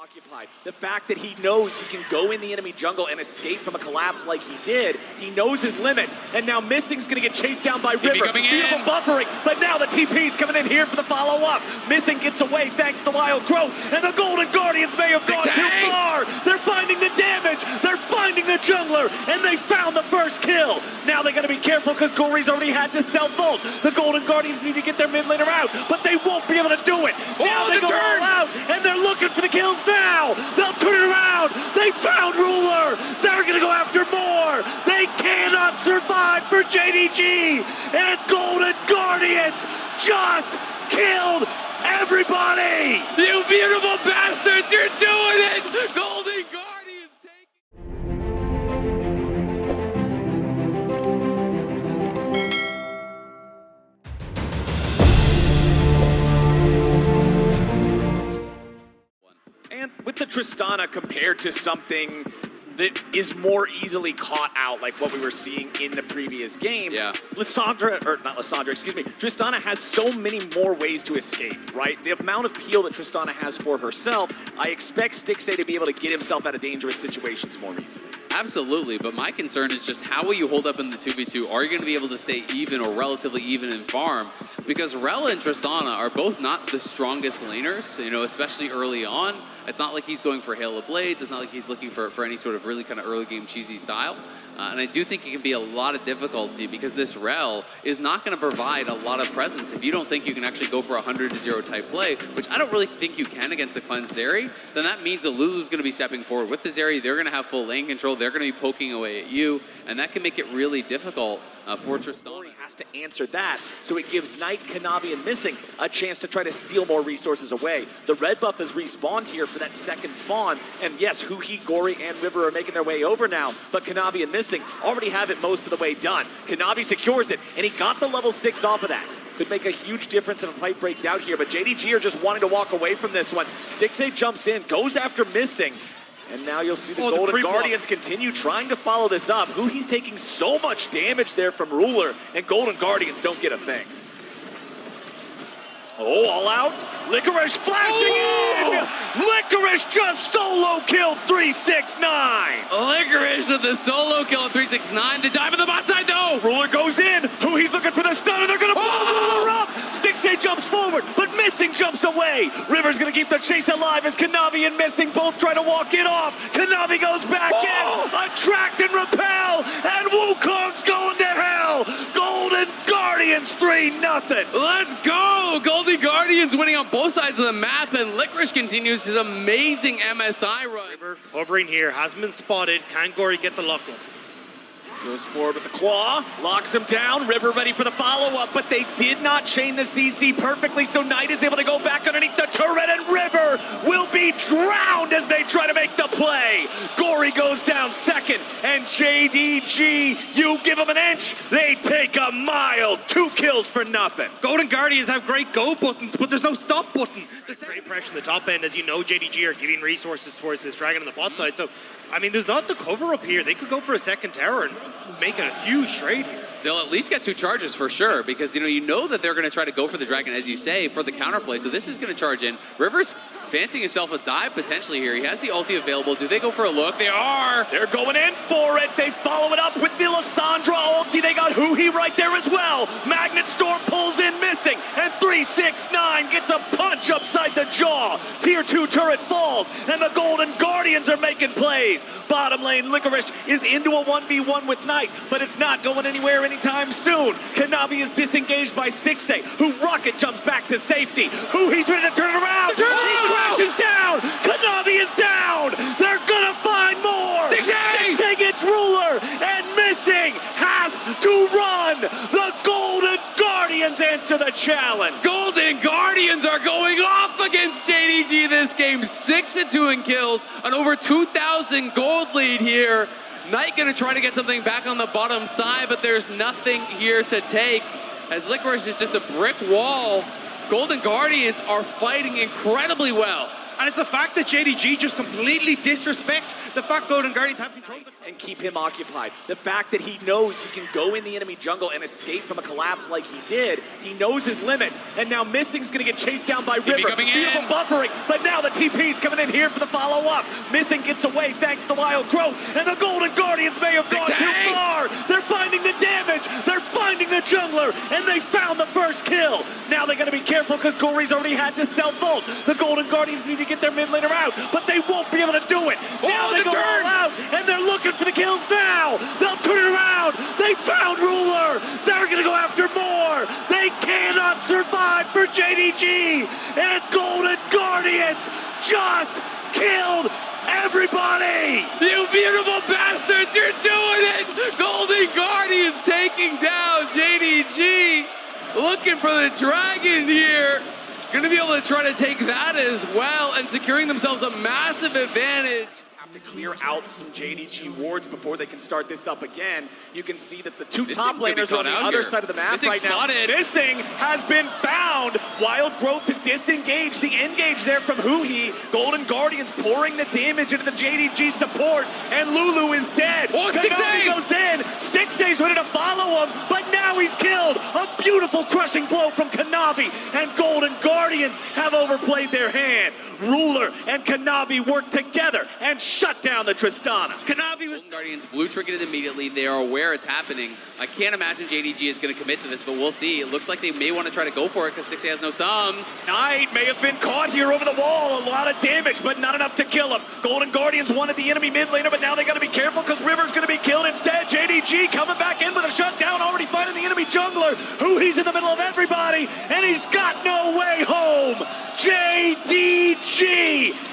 occupied. The fact that he knows he can go in the enemy jungle and escape from a collapse like he did, he knows his limits, and now Missing's gonna get chased down by River. Beautiful buffering, but now the TP's coming in here for the follow-up. Missing gets away thanks to the wild growth, and the Golden Guardians may have gone too far. They're finding the damage, they're finding the jungler, and they found the first kill. Now they gotta be careful because Gori's already had to self-ult. The Golden Guardians need to get their mid laner out, but they won't be able to do it. Now they go all out, and they're looking for the kills now. They'll turn it around. They found Ruler. They're going to go after more. They cannot survive for JDG. And Golden Guardians just killed everybody. You beautiful bastards, you're doing it. Golden Guardians And with the Tristana compared to something that is more easily caught out, like what we were seeing in the previous game, Tristana has so many more ways to escape, right? The amount of peel that Tristana has for herself, I expect Stixxay to be able to get himself out of dangerous situations more easily. Absolutely, but my concern is just how will you hold up in the 2v2? Are you going to be able to stay even or relatively even in farm? Because Rell and Tristana are both not the strongest laners, you know, especially early on. It's not like he's going for Hail of Blades. It's not like he's looking for any sort of really kind of early game cheesy style. And I do think it can be a lot of difficulty because this Rell is not going to provide a lot of presence. If you don't think you can actually go for a 100-0 type play, which I don't really think you can against the cleansed Zeri, then that means that Lulu's going to be stepping forward with the Zeri. They're going to have full lane control. They're going to be poking away at you, and that can make it really difficult for Tristana. He has to answer that, so it gives Knight, Kanavi, and Missing a chance to try to steal more resources away. The red buff has respawned here for that second spawn, and yes, Huhi, Gori, and River are making their way over now, but Kanavi and Missing already have it most of the way done. Kanavi secures it, and he got the level 6 off of that. Could make a huge difference if a fight breaks out here, but JDG are just wanting to walk away from this one. Stixxay jumps in, goes after Missing, and now you'll see the Golden Guardians continue trying to follow this up. Huhi's taking so much damage there from Ruler, and Golden Guardians don't get a thing. Oh, all out. Licorice flashing in! Licorice just solo killed 369! Licorice with the solo kill at 369. The dive in the bot side, though! Ruler goes in. Huhi's looking for the stunner. They're going to blow Ruler up! Stixxay jumps forward, but Missing jumps away. River's going to keep the chase alive as Kanavi and Missing both try to walk it off. Kanavi goes back in. Attract and repel, and Wukong's going to hell! Golden Guardians 3-0! Let's go! Golden Guardians winning on both sides of the map, and Licorice continues his amazing MSI run. River hovering here, hasn't been spotted. Can Gori get the lock up? Goes forward with the claw, locks him down. River ready for the follow-up, but they did not chain the CC perfectly, so Knight is able to go back underneath the turret, and River will be drowned as they try to make the play. Gori goes down second, and JDG, you give them an inch, they take a mile. 2 kills for nothing. Golden Guardians have great go buttons, but there's no stop button. There's great pressure on the top end. As you know, JDG are giving resources towards this dragon on the bot side, so I mean, there's not the cover up here. They could go for a second tower and make a huge trade here. They'll at least get 2 charges for sure, because you know that they're going to try to go for the dragon, as you say, for the counterplay. So this is going to charge in. River's fancying himself a dive potentially here. He has the ulti available. Do they go for a look? They are! They're going in for it. They follow it up with the Lisandra ulti. They got Huhi right there as well. Magnet Storm pulls in Missing, and 369 gets a punch upside the jaw. Tier 2 turret falls, and the Golden Guardians are making plays. Bottom lane, Licorice is into a 1v1 with Knight, but it's not going anywhere anytime soon. Kanavi is disengaged by Stixxay, who rocket jumps back to safety. Huhi's ready to turn it around. He crashes down. Kanavi is down. They're gonna find more. Stixxay gets Ruler, and Missing has to run. The Golden Guardians answer the challenge. Golden Guardians are going off against JDG this game. 6-2 in kills, an over 2,000 gold lead here. Knight gonna try to get something back on the bottom side, but there's nothing here to take, as Licorice is just a brick wall. Golden Guardians are fighting incredibly well. And it's the fact that JDG just completely disrespect the fact Golden Guardians have control of the and keep him occupied. The fact that he knows he can go in the enemy jungle and escape from a collapse like he did. He knows his limits, and now Missing's gonna get chased down by River. Beautiful buffering, but now the TP's coming in here for the follow-up. Missing gets away thanks to the wild growth, and the Golden Guardians may have gone too far. They're finding the damage, they're finding the jungler, and they found the first kill. Now they gotta be careful because Gori's already had to self-ult. The Golden Guardians need to get their mid laner out, but they won't be able to do it. Now they go all out, and they're looking for the kills now. They'll turn it around. They found Ruler. They're gonna go after more. They cannot survive for JDG, and Golden Guardians just killed everybody. You beautiful bastards, you're doing it! Golden Guardians taking down JDG. Looking for the dragon here. Gonna be able to try to take that as well and securing themselves a massive advantage. To clear out some JDG wards before they can start this up again. You can see that the two top laners are on the other side of the map right now. Missing has been found. Wild growth to disengage. The engage there from Huhi. Golden Guardians pouring the damage into the JDG support, and Lulu is dead. Oh, Kanavi goes in. Stixxay's ready to follow him, but now he's killed. A beautiful crushing blow from Kanavi, and Golden Guardians have overplayed their hand. Ruler and Kanavi work together and shut down the Tristana. Kanavi was... Guardians blue triggered it immediately. They are aware it's happening. I can't imagine JDG is going to commit to this, but we'll see. It looks like they may want to try to go for it because Stixxay has no sums. Knight may have been caught here over the wall. A lot of damage, but not enough to kill him. Golden Guardians wanted the enemy mid laner, but now they got to be careful because River's going to be killed instead. JDG coming back in with a shutdown, already finding the enemy jungler. Huhi's in the middle of everybody, and he's got no way home. JDG!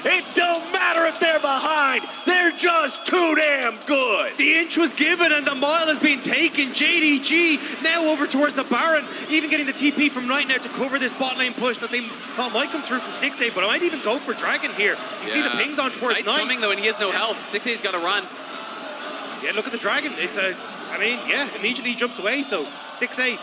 It don't matter if they're behind. They're just too damn good. The inch was given and the mile has been taken. JDG now over towards the Baron, even getting the TP from right now to cover this bot lane push that they thought might come through from Stixxay, but I might even go for Dragon here. You see the pings on towards Knight's Knight. coming though, and he has no health. Stixxay's got to run. Yeah, look at the Dragon. It's a, I mean, yeah, immediately jumps away, so Stixxay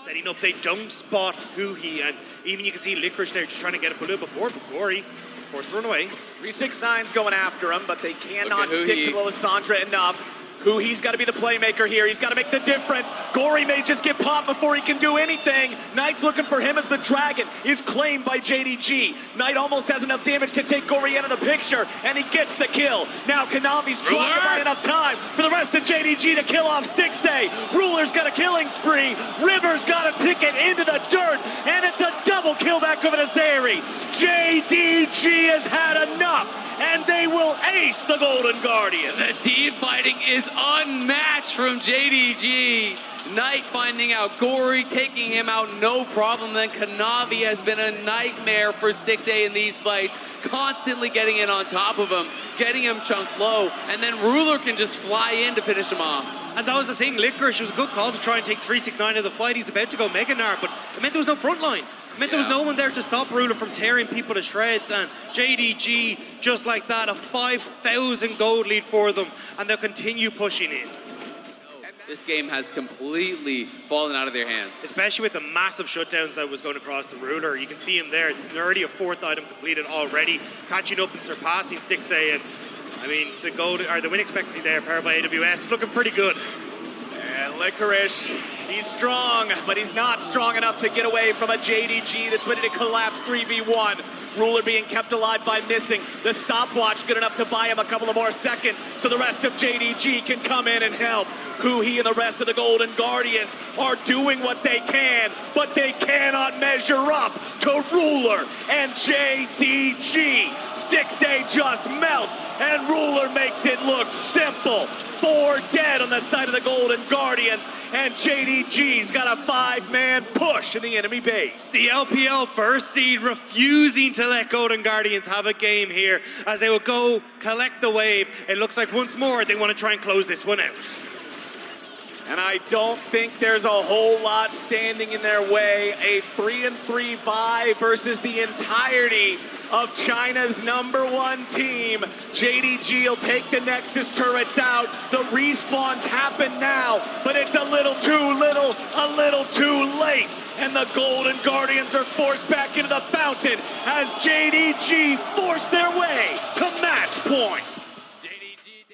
setting up, they don't spot Huhi, and even you can see Licorice there just trying to get a bullet before, but Gori, of course, thrown away. 369's going after him, but they cannot stick to Lisandra enough. Huhi's got to be the playmaker here. He's got to make the difference. Gori may just get popped before he can do anything. Knight's looking for him as the dragon is claimed by JDG. Knight almost has enough damage to take Gori out of the picture, and he gets the kill. Now Kanavi's trying to buy enough time for the rest of JDG to kill off Stixxay. Ruler's got a killing spree. River's got a ticket into the dirt, and it's a double kill back over to Zeri. JDG has had enough, and they will ace the Golden Guardians. The team fighting is unmatched from JDG. Knight finding out Gori, taking him out no problem. Then Kanavi has been a nightmare for Stixxay in these fights, constantly getting in on top of him, getting him chunked low, and then Ruler can just fly in to finish him off. And that was the thing, Licorice was a good call to try and take 369 out of the fight. He's about to go Mega Gnar, but it meant there was no front line. It meant there was no one there to stop Ruler from tearing people to shreds, and JDG, just like that, a 5,000 gold lead for them, and they'll continue pushing in. This game has completely fallen out of their hands. Especially with the massive shutdowns that was going across the Ruler. You can see him there, already a fourth item completed already, catching up and surpassing Stixxay, and I mean, the win expectancy there, powered by AWS, looking pretty good. And Licorice, he's strong, but he's not strong enough to get away from a JDG that's ready to collapse 3v1. Ruler being kept alive by Missing. The stopwatch good enough to buy him a couple of more seconds so the rest of JDG can come in and help. Huhi and the rest of the Golden Guardians are doing what they can, but they cannot measure up to Ruler and JDG. Stixxay just melts, and Ruler makes it look simple. 4 dead on the side of the Golden Guardians, and JDG's got a 5-man push in the enemy base. The LPL first seed refusing to let Golden Guardians have a game here as they will go collect the wave. It looks like once more they want to try and close this one out. And I don't think there's a whole lot standing in their way. A 3-3 bye versus the entirety of China's #1 team. JDG will take the Nexus turrets out. The respawns happen now, but it's a little too little, a little too late. and the Golden Guardians are forced back into the fountain as JDG force their way to match point.